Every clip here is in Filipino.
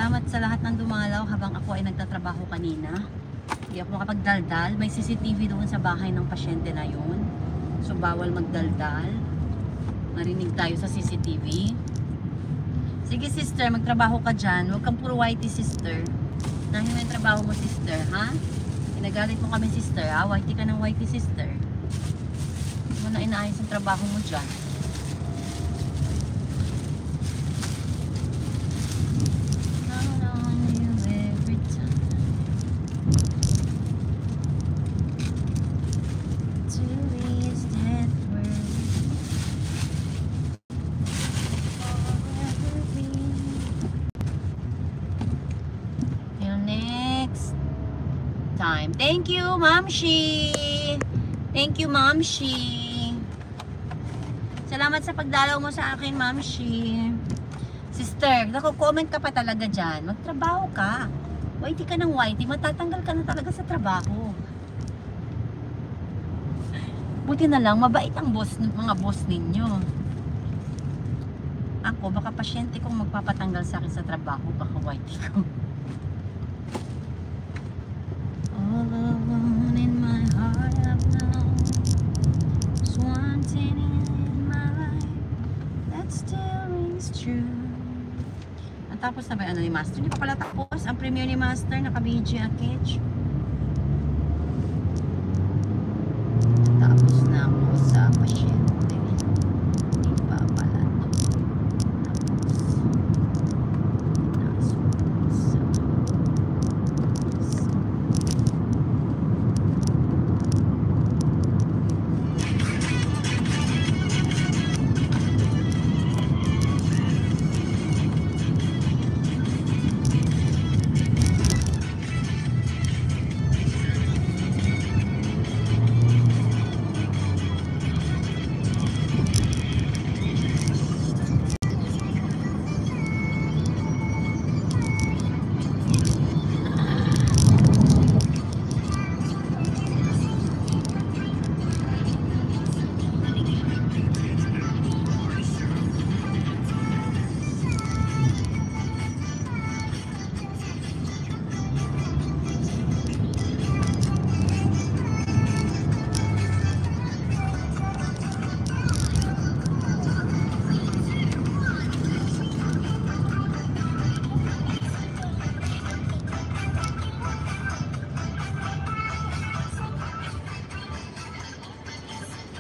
Salamat sa lahat ng dumalaw habang ako ay nagtatrabaho kanina. Hindi ako makapagdaldal. May CCTV doon sa bahay ng pasyente na yun. So bawal magdaldal. Marinig tayo sa CCTV. Sige sister, magtrabaho ka dyan. Huwag kang puro whitey sister. Nahin mo yung trabaho mo sister, ha? Pinagalit mo kami sister, ha? Whitey ka ng whitey sister. Hindi mo na inaayos ang trabaho mo dyan. Thank you, Mamshi. Thank you, Mamshi. Salamat sa pagdalaw mo sa akin, Mamshi. Sister, nako-comment ka pa talaga dyan. Magtrabaho ka. Whitey ka ng whitey. Matatanggal ka na talaga sa trabaho. Buti na lang, mabait ang boss, mga boss ninyo. Ako, baka pasyente kong magpapatanggal sa akin sa trabaho. Baka whitey ko. All alone in my heart I've known there's one thing in my life that still rings true. Natapos na ba ano ni Master? Hindi pa pala tapos. Ang premiere ni Master naka-BG Akage. Tapos na ako sa pasyente. Hindi pa pala to.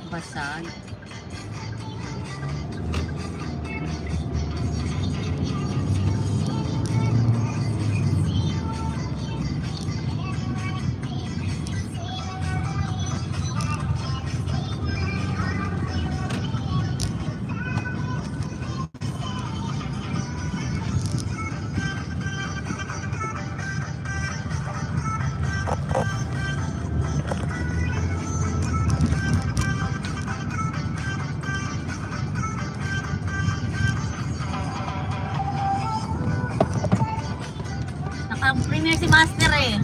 Basag. Naka-premiere si Master eh.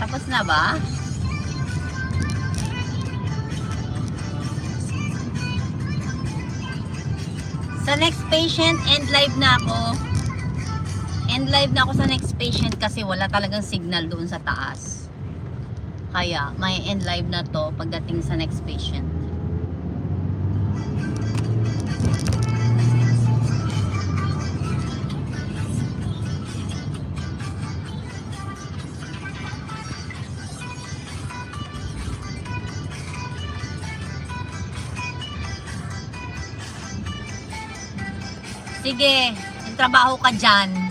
Tapos na ba? Sa next patient, end live na ako. End live na ako sa next patient kasi wala talagang signal doon sa taas. Kaya may end live na to pagdating sa next patient. Sige, trabaho ka dyan.